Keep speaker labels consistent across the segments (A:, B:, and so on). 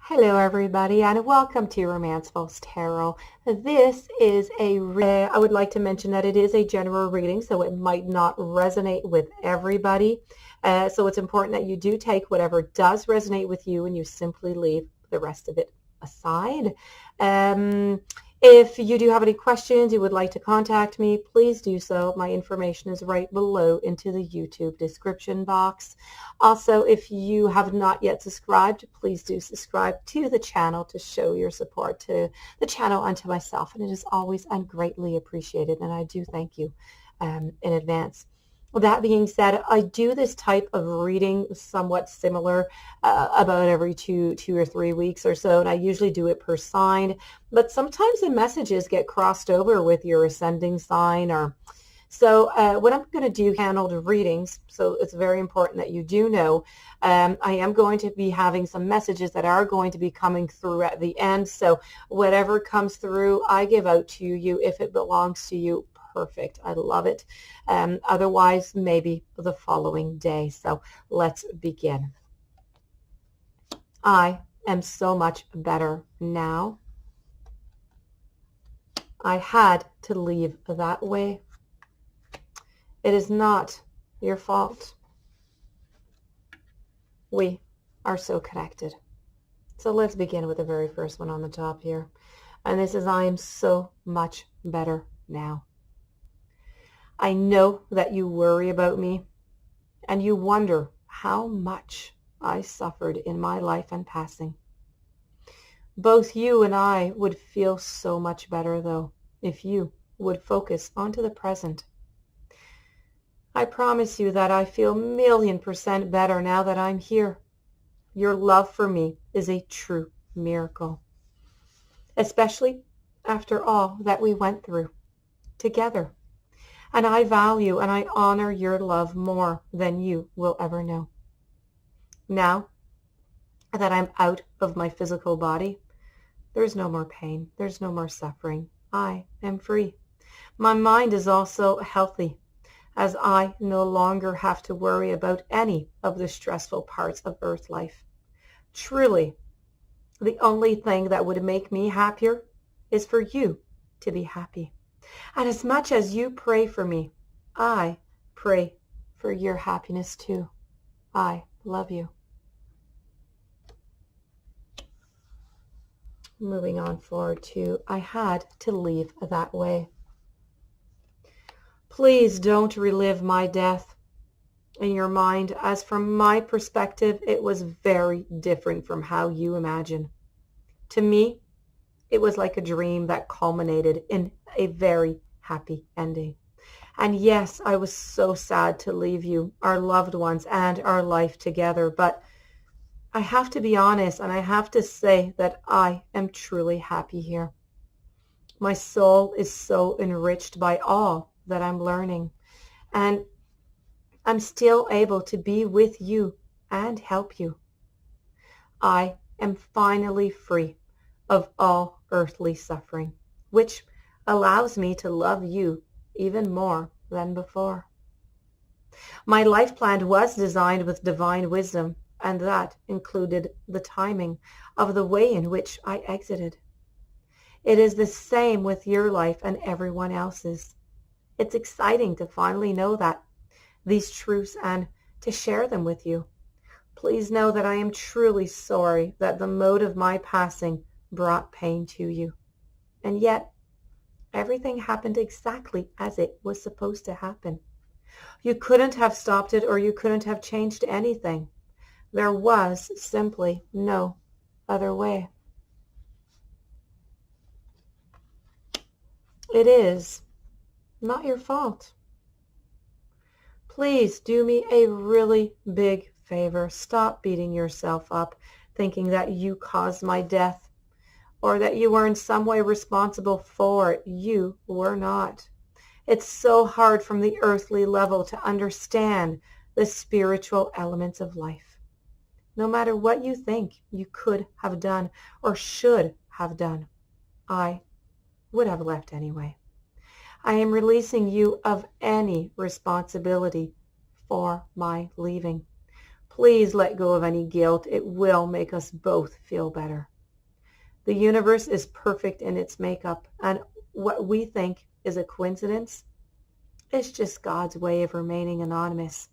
A: Hello everybody and welcome to Romance Falls Tarot. This is I would like to mention that it is a general reading, so it might not resonate with everybody. So it's important that you do take whatever does resonate with you and you simply leave the rest of it aside. If you do have any questions, you would like to contact me, please do so. My information is right below into the YouTube description box. Also, if you have not yet subscribed, please do subscribe to the channel to show your support to the channel and to myself. And it is always and greatly appreciated. And I do thank you in advance. That being said, I do this type of reading somewhat similar about every two or 3 weeks or so, and I usually do it per sign, but sometimes the messages get crossed over with your ascending sign. What I'm going to do handled readings, so it's very important that you do know. I am going to be having some messages that are going to be coming through at the end, so whatever comes through, I give out to you. If it belongs to you, perfect. I love it. Otherwise, maybe the following day. So let's begin. I am so much better now. I had to leave that way. It is not your fault. We are so connected. So let's begin with the very first one on the top here. And this is, I am so much better now. I know that you worry about me and you wonder how much I suffered in my life and passing. Both you and I would feel so much better, though, if you would focus onto the present. I promise you that I feel 1,000,000% better now that I'm here. Your love for me is a true miracle, especially after all that we went through together. And I value and I honor your love more than you will ever know. Now that I'm out of my physical body, there's no more pain. There's no more suffering. I am free. My mind is also healthy, as I no longer have to worry about any of the stressful parts of Earth life. Truly, the only thing that would make me happier is for you to be happy. And as much as you pray for me, I pray for your happiness too. I love you. Moving on forward to, I had to leave that way. Please don't relive my death in your mind, as from my perspective, it was very different from how you imagine. To me, it was like a dream that culminated in a very happy ending. And yes, I was so sad to leave you, our loved ones, and our life together. But I have to be honest, and I have to say that I am truly happy here. My soul is so enriched by all that I'm learning. And I'm still able to be with you and help you. I am finally free of all earthly suffering, which allows me to love you even more than before. My life plan was designed with divine wisdom, and that included the timing of the way in which I exited. It is the same with your life and everyone else's. It's exciting to finally know these truths and to share them with you. Please know that I am truly sorry that the mode of my passing brought pain to you. And yet, everything happened exactly as it was supposed to happen. You couldn't have stopped it, or you couldn't have changed anything. There was simply no other way. It is not your fault. Please do me a really big favor. Stop beating yourself up, thinking that you caused my death, or that you were in some way responsible for it. You were not. It's so hard from the earthly level to understand the spiritual elements of life. No matter what you think you could have done or should have done, I would have left anyway. I am releasing you of any responsibility for my leaving. Please let go of any guilt. It will make us both feel better. The universe is perfect in its makeup, and what we think is a coincidence is just God's way of remaining anonymous.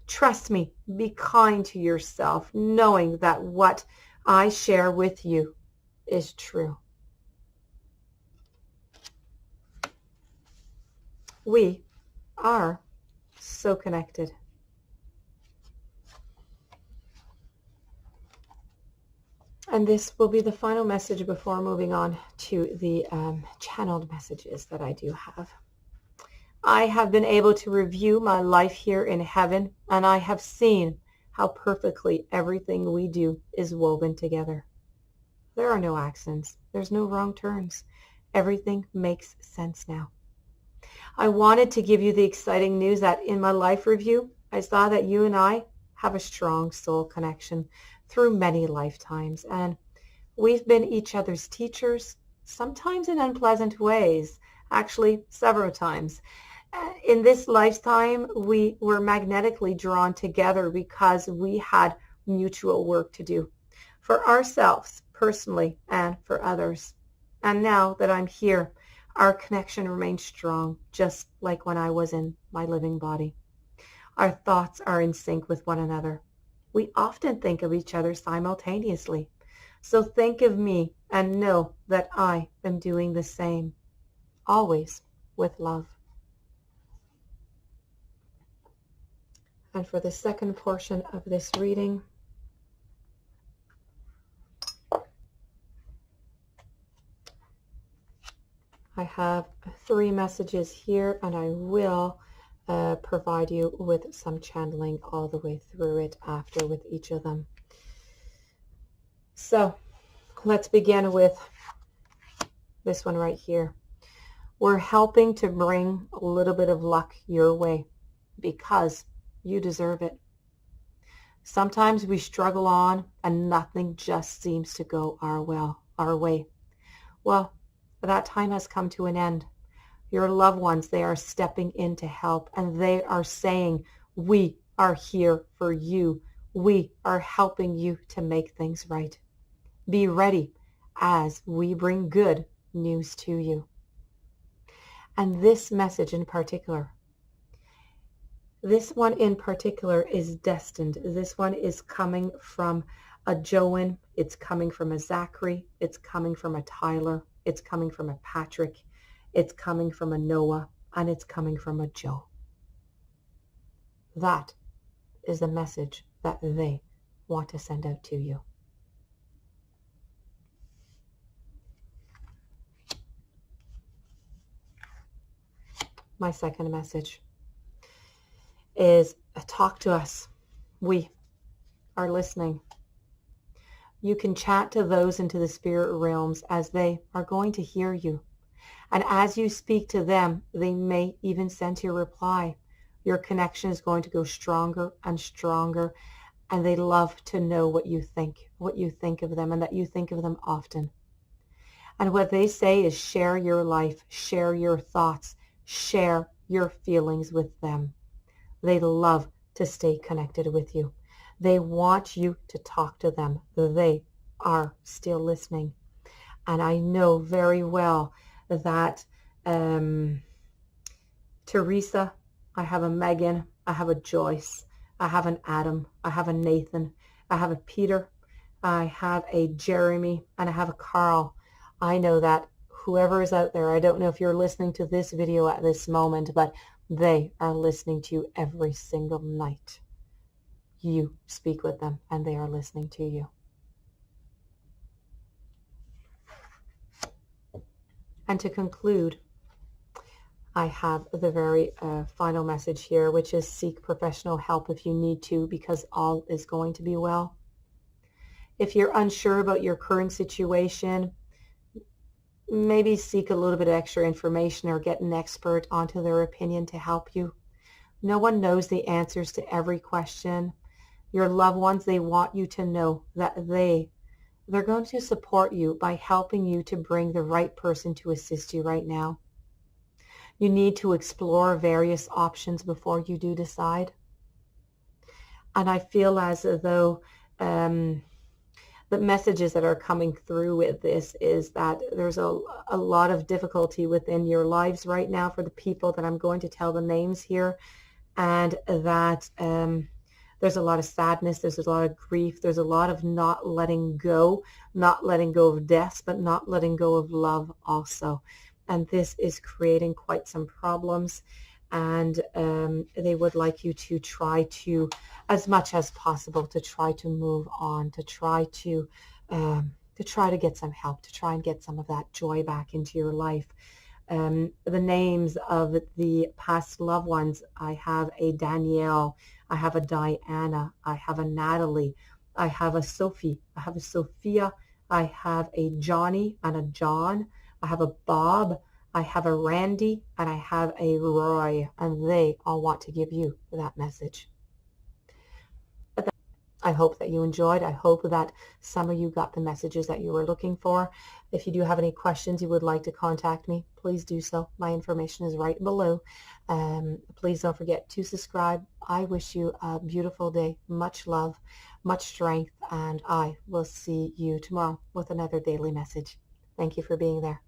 A: Trust me, be kind to yourself, knowing that what I share with you is true. We are so connected. And this will be the final message before moving on to the channeled messages that I do have. I have been able to review my life here in heaven, and I have seen how perfectly everything we do is woven together. There are no accidents. There's no wrong turns. Everything makes sense now. I wanted to give you the exciting news that in my life review, I saw that you and I have a strong soul connection through many lifetimes, and we've been each other's teachers, sometimes in unpleasant ways, actually several times. In this lifetime, we were magnetically drawn together because we had mutual work to do for ourselves personally and for others. And now that I'm here, our connection remains strong, just like when I was in my living body. Our thoughts are in sync with one another. We often think of each other simultaneously. So think of me and know that I am doing the same, always with love. And for the second portion of this reading, I have 3 messages here, and I will provide you with some channeling all the way through it after with each of them. So let's begin with this one right here. We're helping to bring a little bit of luck your way because you deserve it. Sometimes we struggle on and nothing just seems to go our way. Well, that time has come to an end. Your loved ones, they are stepping in to help, and they are saying, we are here for you. We are helping you to make things right. Be ready as we bring good news to you. And this message in particular, this one in particular is destined. This one is coming from a Joan. It's coming from a Zachary. It's coming from a Tyler. It's coming from a Patrick. It's coming from a Noah. And it's coming from a Joe. That is the message that they want to send out to you. My second message is talk to us. We are listening. You can chat to those into the spirit realms as they are going to hear you. And as you speak to them, they may even send you a reply. Your connection is going to go stronger and stronger, and they love to know what you think of them, and that you think of them often. And what they say is share your life, share your thoughts, share your feelings with them. They love to stay connected with you. They want you to talk to them. They are still listening. And I know very well that Teresa, I have a Megan, I have a Joyce, I have an Adam, I have a Nathan, I have a Peter, I have a Jeremy, and I have a Carl. I know that whoever is out there, I don't know if you're listening to this video at this moment, but they are listening to you every single night. You speak with them and they are listening to you. And to conclude, I have the very final message here, which is seek professional help if you need to, because all is going to be well. If you're unsure about your current situation, maybe seek a little bit of extra information or get an expert onto their opinion to help you. No one knows the answers to every question. Your loved ones, they want you to know that they're going to support you by helping you to bring the right person to assist you right now. You need to explore various options before you do decide. And I feel as though the messages that are coming through with this is that there's a lot of difficulty within your lives right now for the people that I'm going to tell the names here, and that there's a lot of sadness, there's a lot of grief, there's a lot of not letting go of death, but not letting go of love also. And this is creating quite some problems, and they would like you to try to, as much as possible, to try to move on, to try to get some help, to try and get some of that joy back into your life. The names of the past loved ones, I have a Danielle, I have a Diana, I have a Natalie, I have a Sophie, I have a Sophia, I have a Johnny and a John, I have a Bob, I have a Randy, and I have a Roy, and they all want to give you that message. But I hope that you enjoyed. I hope that some of you got the messages that you were looking for. If you do have any questions you would like to contact me, please do so. My information is right below. Please don't forget to subscribe. I wish you a beautiful day. Much love, much strength, and I will see you tomorrow with another daily message. Thank you for being there.